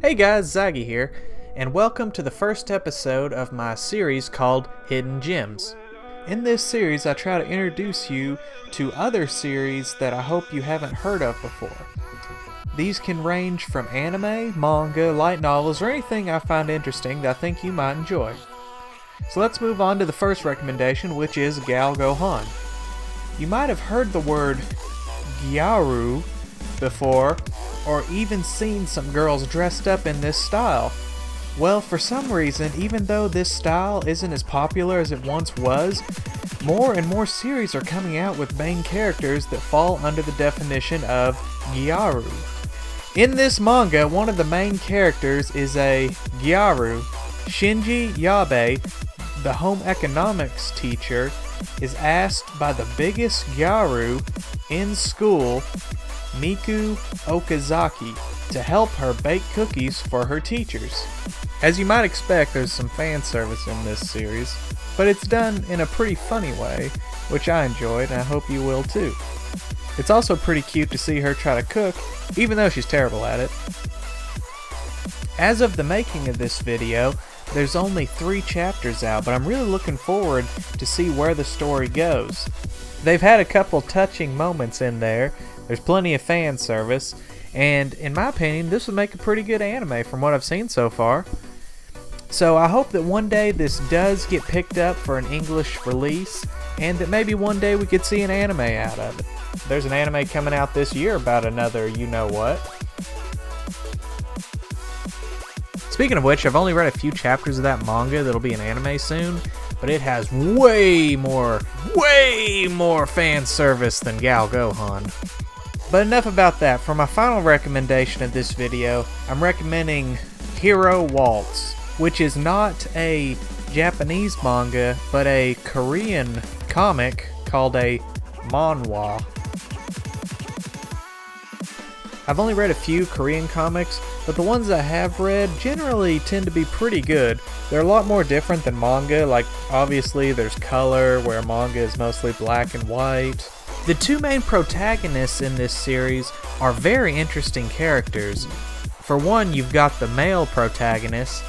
Hey guys, Zaggy here, and welcome to the first episode of my series called Hidden Gems. In this series, I try to introduce you to other series that I hope you haven't heard of before. These can range from anime, manga, light novels, or anything I find interesting that I think you might enjoy. So let's move on to the first recommendation, which is Gal Gohan. You might have heard the word gyaru before, or even seen some girls dressed up in this style. Well, for some reason, even though this style isn't as popular as it once was, more and more series are coming out with main characters that fall under the definition of gyaru. In this manga, one of the main characters is a gyaru. Shinji Yabe, the home economics teacher, is asked by the biggest gyaru in school, Miku Okazaki, to help her bake cookies for her teachers. As you might expect, there's some fan service in this series, but it's done in a pretty funny way, which I enjoyed and I hope you will too. It's also pretty cute to see her try to cook, even though she's terrible at it. As of the making of this video, there's only 3 chapters out, but I'm really looking forward to see where the story goes. They've had a couple touching moments in there. There's plenty of fan service, and in my opinion, this would make a pretty good anime from what I've seen so far. So I hope that one day this does get picked up for an English release, and that maybe one day we could see an anime out of it. There's an anime coming out this year about another you-know-what. Speaking of which, I've only read a few chapters of that manga that'll be an anime soon, but it has way more fan service than Gal Gohan. But enough about that. For my final recommendation of this video, I'm recommending Hero Waltz, which is not a Japanese manga, but a Korean comic called a manhwa. I've only read a few Korean comics, but the ones I have read generally tend to be pretty good. They're a lot more different than manga, like obviously there's color, where manga is mostly black and white. The 2 main protagonists in this series are very interesting characters. For one, you've got the male protagonist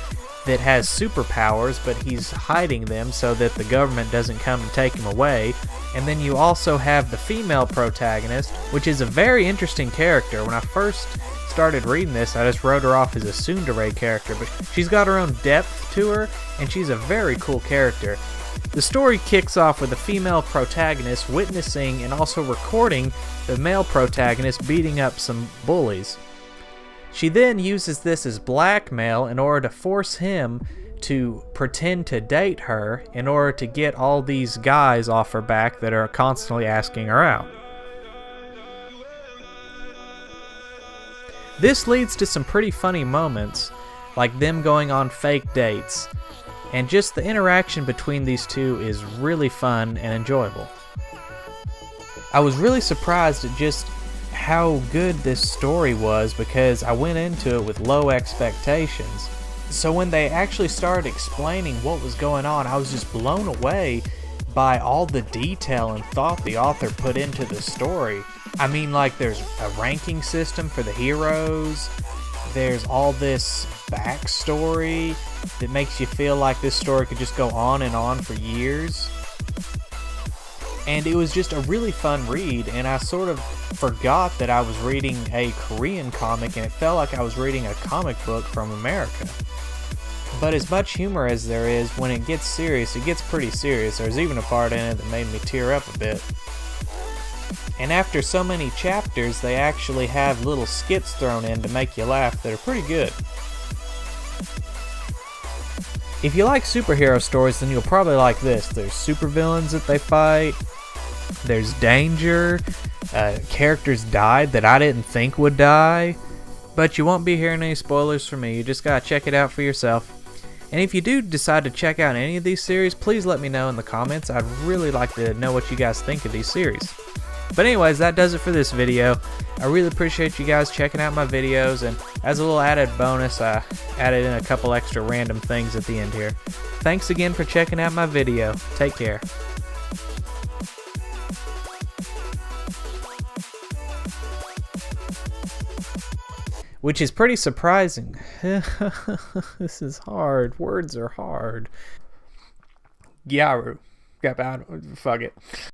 that has superpowers, but he's hiding them so that the government doesn't come and take him away. And then you also have the female protagonist, which is a very interesting character. When I first started reading this, I just wrote her off as a tsundere character, but she's got her own depth to her, and she's a very cool character. The story kicks off with the female protagonist witnessing and also recording the male protagonist beating up some bullies. She then uses this as blackmail in order to force him to pretend to date her in order to get all these guys off her back that are constantly asking her out. This leads to some pretty funny moments, like them going on fake dates, and just the interaction between these two is really fun and enjoyable. I was really surprised at just how good this story was because I went into it with low expectations. So when they actually started explaining what was going on, I was just blown away by all the detail and thought the author put into the story. I mean, like, there's a ranking system for the heroes, there's all this backstory that makes you feel like this story could just go on and on for years. And it was just a really fun read, and I sort of forgot that I was reading a Korean comic, and it felt like I was reading a comic book from America. But as much humor as there is, when it gets serious, it gets pretty serious. There's even a part in it that made me tear up a bit. And after so many chapters, they actually have little skits thrown in to make you laugh that are pretty good. If you like superhero stories, then you'll probably like this. There's supervillains that they fight, there's danger, characters died that I didn't think would die, but you won't be hearing any spoilers from me. You just gotta check it out for yourself. And if you do decide to check out any of these series, please let me know in the comments. I'd really like to know what you guys think of these series. But anyways, that does it for this video. I really appreciate you guys checking out my videos, and as a little added bonus, I added in a couple extra random things at the end here. Thanks again for checking out my video. Take care. which is pretty surprising. This is hard. Words are hard. Gyaru. Fuck it.